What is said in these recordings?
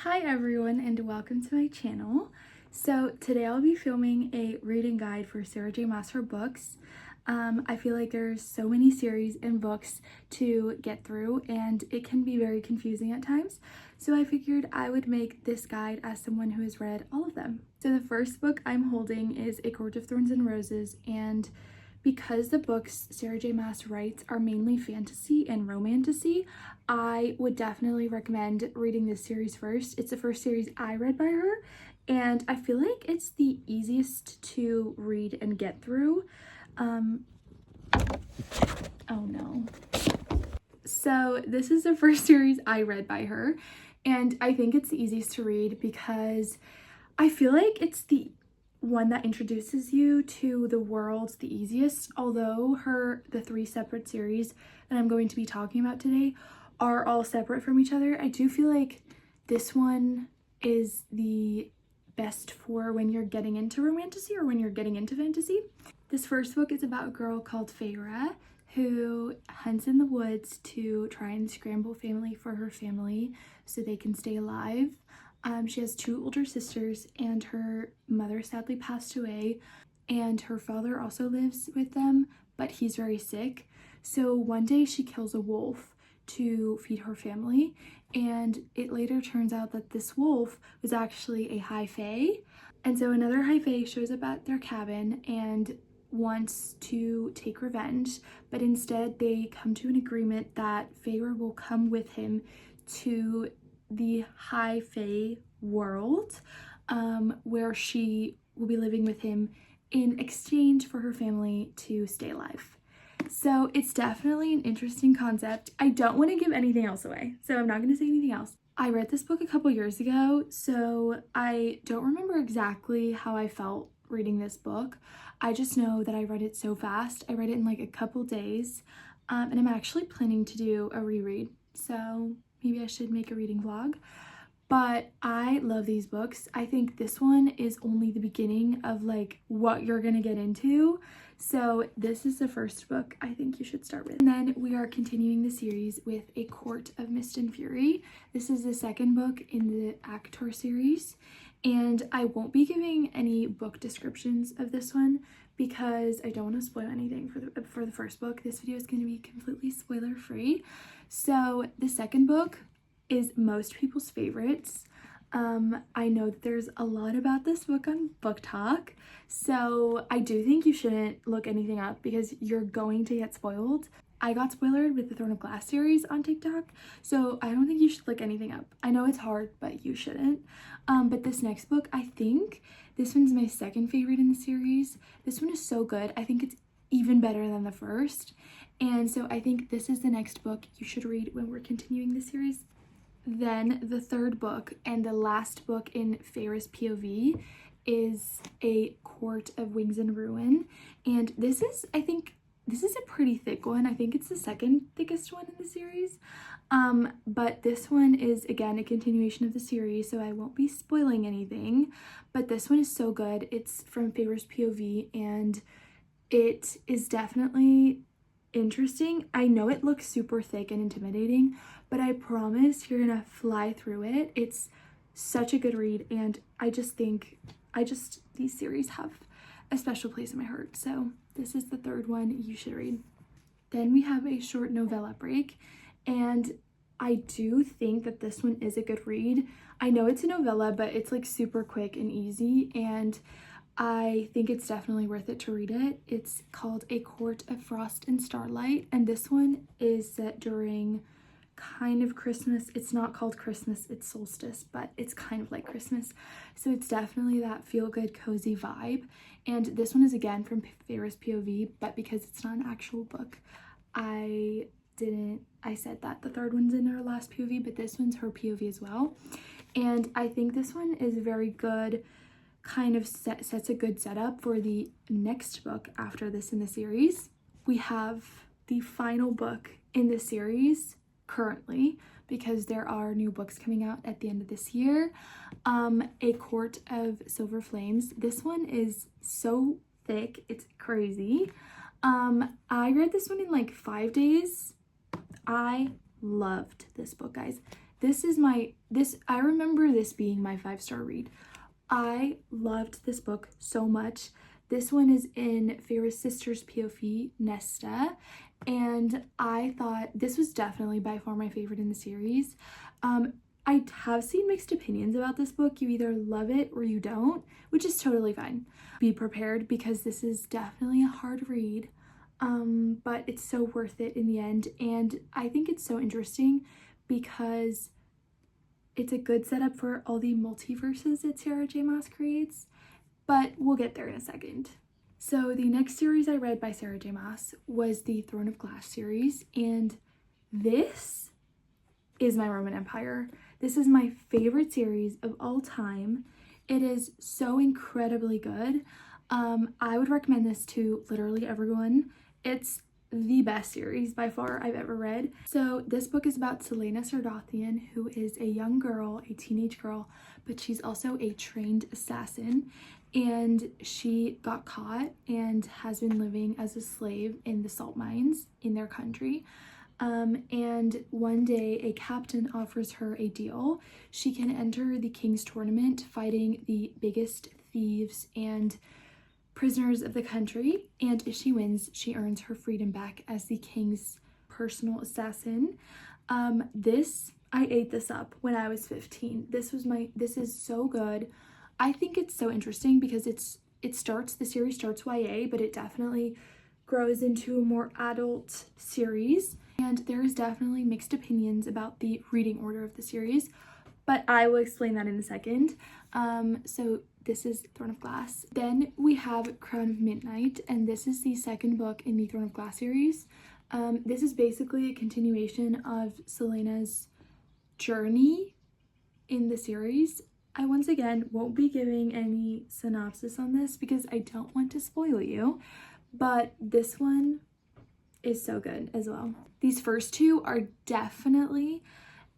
Hi everyone and welcome to my channel. So today I'll be filming a reading guide for Sarah J. Maas for books. I feel like there's so many series and books to get through and it can be very confusing at times. So I figured I would make this guide as someone who has read all of them. So the first book I'm holding is A Court of Thorns and Roses, and because the books Sarah J. Maas writes are mainly fantasy and romantasy, I would definitely recommend reading this series first. It's the first series I read by her, and I feel like it's the easiest to read and get through. Oh no. So this is the first series I read by her, and I think it's the easiest to read because I feel like it's the one that introduces you to the world the easiest. Although the three separate series that I'm going to be talking about today are all separate from each other, I do feel like this one is the best for when you're getting into romantasy or when you're getting into fantasy. This first book is about a girl called Feyre who hunts in the woods to try and scramble family for her family so they can stay alive. She has two older sisters and her mother sadly passed away, and her father also lives with them, but he's very sick. So one day she kills a wolf to feed her family, and it later turns out that this wolf was actually a high fae. And so another high fae shows up at their cabin and wants to take revenge, but instead they come to an agreement that Feyre will come with him to the high fae world, where she will be living with him in exchange for her family to stay alive. So it's definitely an interesting concept. I don't want to give anything else away, so I'm not going to say anything else. I read this book a couple years ago, so I don't remember exactly how I felt reading this book. I just know that I read it so fast. I read it in like a couple days, and I'm actually planning to do a reread, so maybe I should make a reading vlog. But I love these books. I think this one is only the beginning of like what you're gonna get into. So this is the first book I think you should start with. And then we are continuing the series with A Court of Mist and Fury. This is the second book in the Actor series, and I won't be giving any book descriptions of this one because I don't want to spoil anything for the first book. This video is going to be completely spoiler free. So the second book is most people's favorites. I know that there's a lot about this book on Book Talk, so I do think you shouldn't look anything up because you're going to get spoiled. I got spoiled with the Throne of Glass series on TikTok, so I don't think you should look anything up. I know it's hard, but you shouldn't. But this next book, I think this one's my second favorite in the series. This one is so good. I think it's even better than the first. And so I think this is the next book you should read when we're continuing the series. Then the third book and the last book in Feyre's POV is A Court of Wings and Ruin. And this is, I think, this is a pretty thick one. I think it's the second thickest one in the series. But this one is, again, a continuation of the series, so I won't be spoiling anything. But this one is so good. It's from Feyre's POV, and it is definitely interesting. I know it looks super thick and intimidating, but I promise you're gonna fly through it. It's such a good read, and I just think these series have a special place in my heart. So this is the third one you should read. Then we have A Short Novella Break, and I do think that this one is a good read. I know it's a novella, but it's like super quick and easy, and I think it's definitely worth it to read it. It's called A Court of Frost and Starlight, and this one is set during kind of Christmas. It's not called Christmas, it's solstice, but it's kind of like Christmas. So it's definitely that feel-good, cozy vibe. And this one is again from Feyre's POV, but because it's not an actual book, I said that the third one's in her last POV, but this one's her POV as well. And I think this one is very good, kind of sets a good setup for the next book after this in the series. We have the final book in the series currently, because there are new books coming out at the end of this year. A Court of Silver Flames. This one is so thick, it's crazy. I read this one in like 5 days. I loved this book, guys. I remember this being my 5-star read. I loved this book so much. This one is in Feyre's sister's POV, Nesta, and I thought this was definitely by far my favorite in the series. I have seen mixed opinions about this book. You either love it or you don't, which is totally fine. Be prepared because this is definitely a hard read, but it's so worth it in the end. And I think it's so interesting because it's a good setup for all the multiverses that Sarah J. Maas creates, but we'll get there in a second. So the next series I read by Sarah J. Maas was the Throne of Glass series, and this is my Roman Empire. This is my favorite series of all time. It is so incredibly good. I would recommend this to literally everyone. It's the best series by far I've ever read. So this book is about Selena Sardathian, who is a young girl, a teenage girl, but she's also a trained assassin, and she got caught and has been living as a slave in the salt mines in their country. And one day a captain offers her a deal. She can enter the king's tournament fighting the biggest thieves and prisoners of the country, and if she wins, she earns her freedom back as the king's personal assassin. I ate this up when I was 15. This is so good. I think it's so interesting because the series starts YA, but it definitely grows into a more adult series. And there is definitely mixed opinions about the reading order of the series, but I will explain that in a second. So this is Throne of Glass. Then we have Crown of Midnight, and this is the second book in the Throne of Glass series. This is basically a continuation of Selena's journey in the series. I once again won't be giving any synopsis on this because I don't want to spoil you, but this one is so good as well. These first two are definitely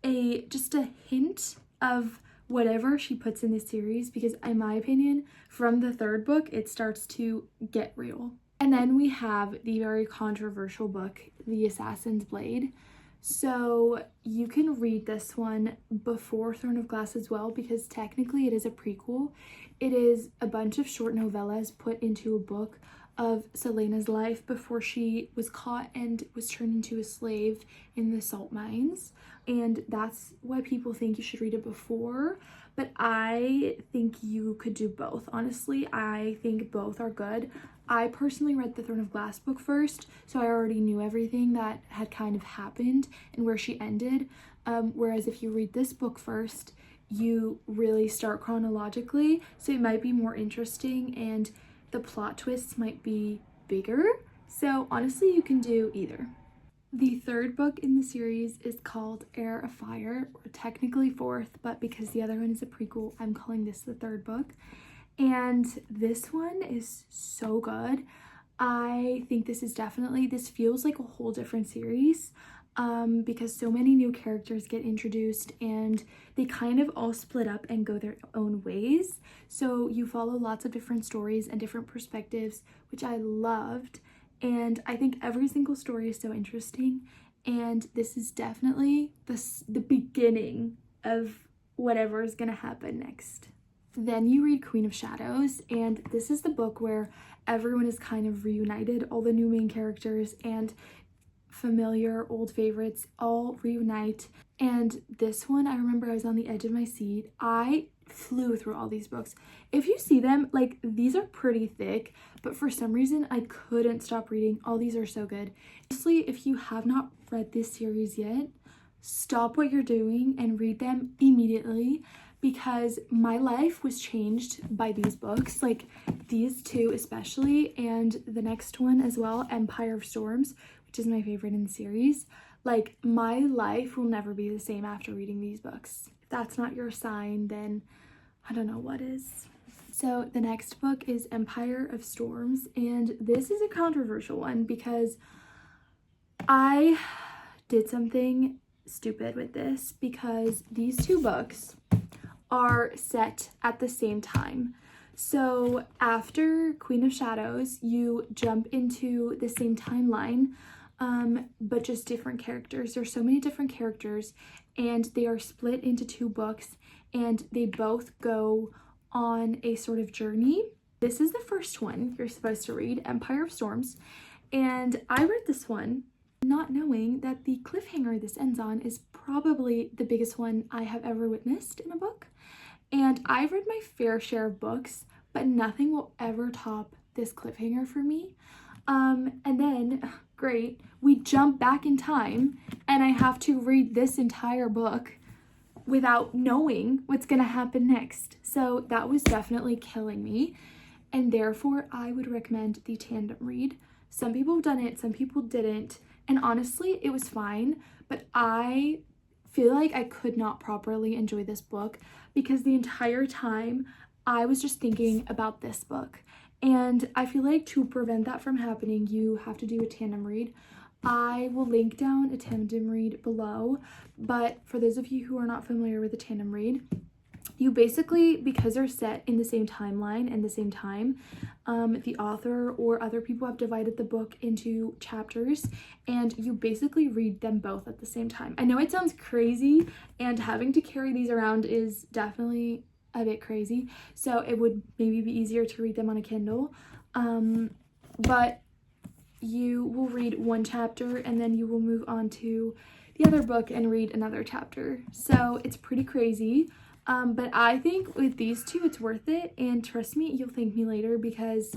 just a hint of whatever she puts in this series, because in my opinion, from the third book, it starts to get real. And then we have the very controversial book, The Assassin's Blade. So you can read this one before Throne of Glass as well, because technically it is a prequel. It is a bunch of short novellas put into a book of Selena's life before she was caught and was turned into a slave in the salt mines. And that's why people think you should read it before, but I think you could do both. Honestly, I think both are good. I personally read the Throne of Glass book first, so I already knew everything that had kind of happened and where she ended. Whereas if you read this book first, you really start chronologically, so it might be more interesting and the plot twists might be bigger. So honestly, you can do either. The third book in the series is called Heir of Fire, or technically fourth, but because the other one is a prequel, I'm calling this the third book. And this one is so good. I think this feels like a whole different series, because so many new characters get introduced and they kind of all split up and go their own ways. So you follow lots of different stories and different perspectives, which I loved. And I think every single story is so interesting. And this is definitely the beginning of whatever is gonna happen next. Then you read Queen of Shadows, and this is the book where everyone is kind of reunited. All the new main characters and familiar old favorites all reunite. And this one, I remember I was on the edge of my seat. I flew through all these books. If you see them, like, these are pretty thick, but for some reason I couldn't stop reading. All these are so good. Honestly, if you have not read this series yet, stop what you're doing and read them immediately, because my life was changed by these books, like these two especially, and the next one as well, Empire of Storms, which is my favorite in the series. Like, my life will never be the same after reading these books. If that's not your sign, then I don't know what is. So the next book is Empire of Storms, and this is a controversial one because I did something stupid with this, because these two books are set at the same time. So after Queen of Shadows, you jump into the same timeline, but just different characters. There's so many different characters, and they are split into 2 books, and they both go on a sort of journey. This is the first one you're supposed to read, Empire of Storms, and I read this one not knowing that the cliffhanger this ends on is probably the biggest one I have ever witnessed in a book. And I've read my fair share of books, but nothing will ever top this cliffhanger for me. And then, great, we jump back in time and I have to read this entire book without knowing what's gonna happen next. So that was definitely killing me, and therefore I would recommend the tandem read. Some people have done it, some people didn't, and honestly, it was fine, but I feel like I could not properly enjoy this book because the entire time I was just thinking about this book. And I feel like to prevent that from happening, you have to do a tandem read. I will link down a tandem read below, but for those of you who are not familiar with a tandem read, you basically, because they're set in the same timeline and the same time, the author or other people have divided the book into chapters, and you basically read them both at the same time. I know it sounds crazy, and having to carry these around is definitely a bit crazy, so it would maybe be easier to read them on a Kindle, but you will read one chapter and then you will move on to the other book and read another chapter. So it's pretty crazy. But I think with these two, it's worth it. And trust me, you'll thank me later because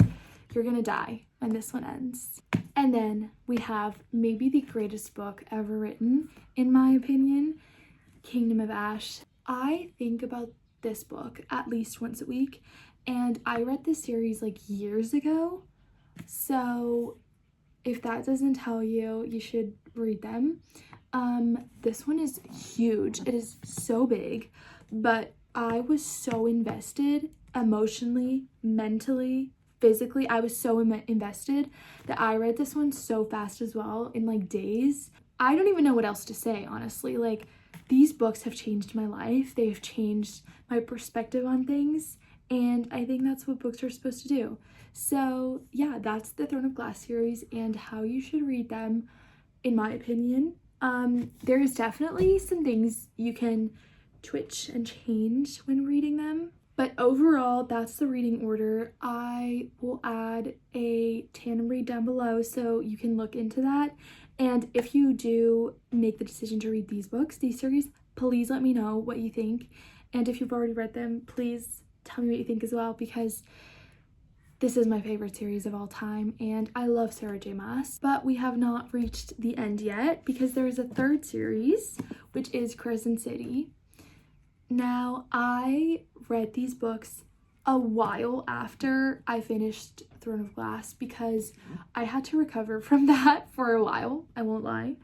you're gonna die when this one ends. And then we have maybe the greatest book ever written, in my opinion, Kingdom of Ash. I think about this book at least once a week, and I read this series like years ago. So if that doesn't tell you, you should read them. This one is huge. It is so big, but I was so invested emotionally, mentally, physically. I was so invested that I read this one so fast as well, in like days. I don't even know what else to say, honestly. Like, these books have changed my life. They've changed my perspective on things, and I think that's what books are supposed to do. So yeah, that's the Throne of Glass series and how you should read them, in my opinion. There's definitely some things you can twitch and change when reading them, but overall, that's the reading order. I will add a tandem read down below so you can look into that. And if you do make the decision to read these books, these series, please let me know what you think. And if you've already read them, please tell me what you think as well, because this is my favorite series of all time, and I love Sarah J. Maas. But we have not reached the end yet because there is a third series, which is Crescent City. Now, I read these books a while after I finished Throne of Glass because I had to recover from that for a while, I won't lie.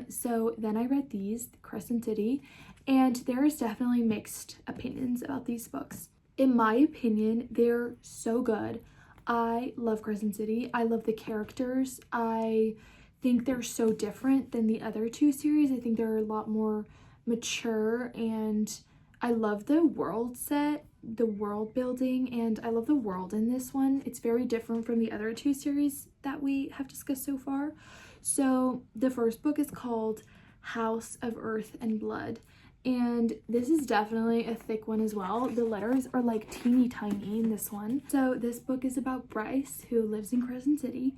So then I read these, Crescent City, and there is definitely mixed opinions about these books. In my opinion, they're so good. I love Crescent City. I love the characters. I think they're so different than the other two series. I think they're a lot more mature, and I love the world set, the world building, and I love the world in this one. It's very different from the other two series that we have discussed so far. So the first book is called House of Earth and Blood, and this is definitely a thick one as well. The letters are like teeny tiny in this one. So this book is about Bryce, who lives in Crescent City,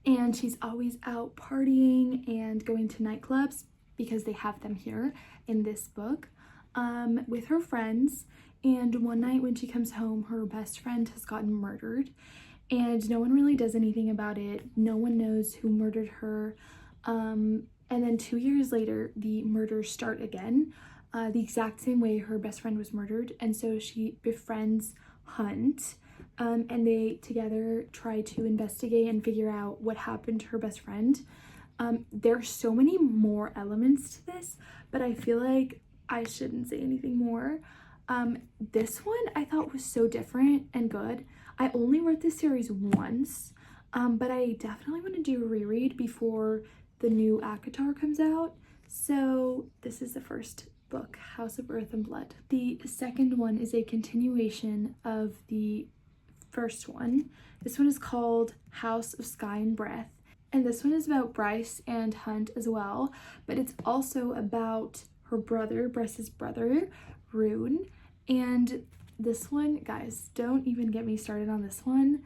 and she's always out partying and going to nightclubs because they have them here in this book, with her friends. And one night when she comes home, her best friend has gotten murdered, and no one really does anything about it. No one knows who murdered her. And then 2 years later, the murders start again, the exact same way her best friend was murdered. And so she befriends Hunt, and they together try to investigate and figure out what happened to her best friend. There's so many more elements to this, but I feel like I shouldn't say anything more. This one I thought was so different and good. I only read this series once, but I definitely want to do a reread before the new ACOTAR comes out. So this is the first book, House of Earth and Blood. The second one is a continuation of the first one. This one is called House of Sky and Breath, and this one is about Bryce and Hunt as well, but it's also about her brother, Bress's brother, Rune. And this one, guys, don't even get me started on this one.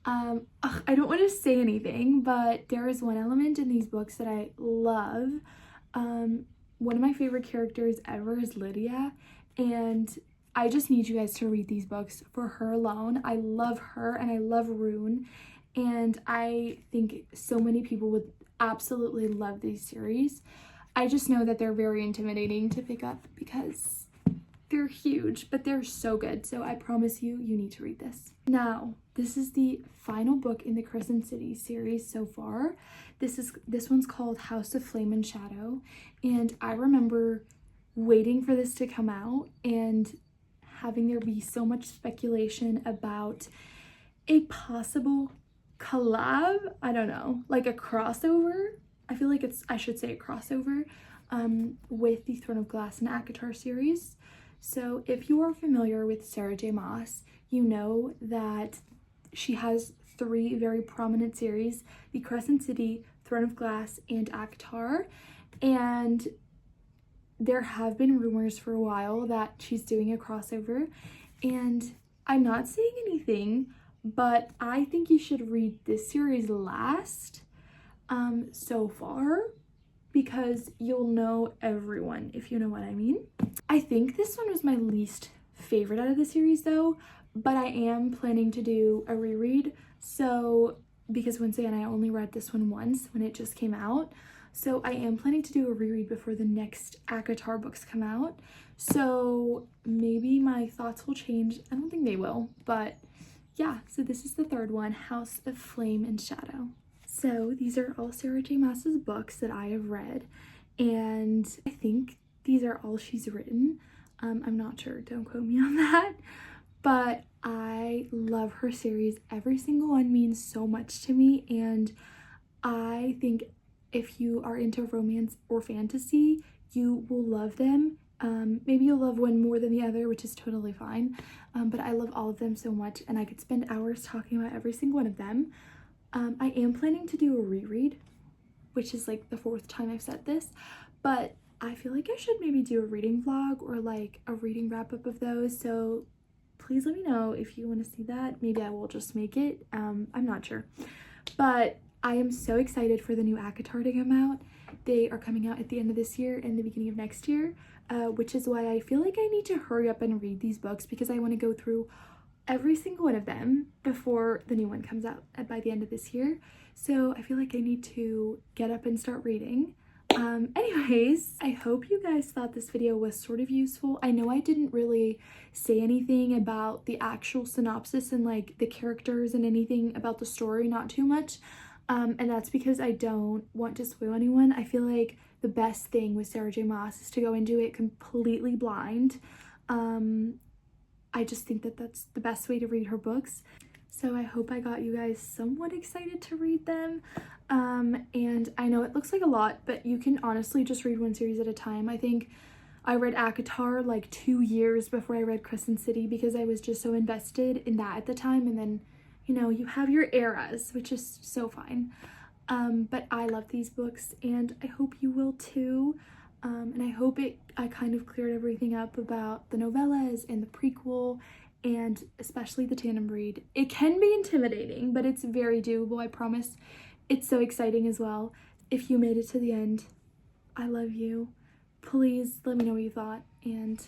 I don't want to say anything, but there is one element in these books that I love. One of my favorite characters ever is Lydia, and I just need you guys to read these books for her alone. I love her and I love Rune, and I think so many people would absolutely love these series. I just know that they're very intimidating to pick up because they're huge, but they're so good. So I promise you, you need to read this. Now, this is the final book in the Crescent City series so far. This one's called House of Flame and Shadow, and I remember waiting for this to come out and having there be so much speculation about a possible collab. I don't know, like a crossover. I feel like I should say a crossover with the Throne of Glass and ACOTAR series. So if you are familiar with Sarah J. Maas, you know that she has 3 very prominent series: the Crescent City, Throne of Glass, and ACOTAR. And there have been rumors for a while that she's doing a crossover, and I'm not saying anything, but I think you should read this series last so far, because you'll know everyone, if you know what I mean. I think this one was my least favorite out of the series though, but I am planning to do a reread. So, because once again, I only read this one once when it just came out. So I am planning to do a reread before the next ACOTAR books come out. So maybe my thoughts will change. I don't think they will, but yeah. So this is the third one, House of Flame and Shadow. So these are all Sarah J. Maas's books that I have read, and I think these are all she's written. I'm not sure, don't quote me on that, but I love her series. Every single one means so much to me, and I think if you are into romance or fantasy, you will love them. Maybe you'll love one more than the other, which is totally fine, but I love all of them so much, and I could spend hours talking about every single one of them. I am planning to do a reread, which is like the 4th time I've said this, but I feel like I should maybe do a reading vlog or like a reading wrap-up of those. So please let me know if you want to see that. Maybe I will just make it. I'm not sure, but I am so excited for the new ACOTAR to come out. They are coming out at the end of this year and the beginning of next year, which is why I feel like I need to hurry up and read these books, because I want to go through every single one of them before the new one comes out by the end of this year. So I feel like I need to get up and start reading. Anyways, I hope you guys thought this video was sort of useful. I know I didn't really say anything about the actual synopsis and like the characters and anything about the story, not too much. And that's because I don't want to spoil anyone. I feel like the best thing with Sarah J. Maas is to go into it completely blind. I just think that that's the best way to read her books. So I hope I got you guys somewhat excited to read them. And I know it looks like a lot, but you can honestly just read one series at a time. I think I read ACOTAR like 2 years before I read Crescent City, because I was just so invested in that at the time. And then, you know, you have your eras, which is so fine. But I love these books, and I hope you will too. And I hope I kind of cleared everything up about the novellas and the prequel, and especially the tandem read. It can be intimidating, but it's very doable, I promise. It's so exciting as well. If you made it to the end, I love you. Please let me know what you thought, and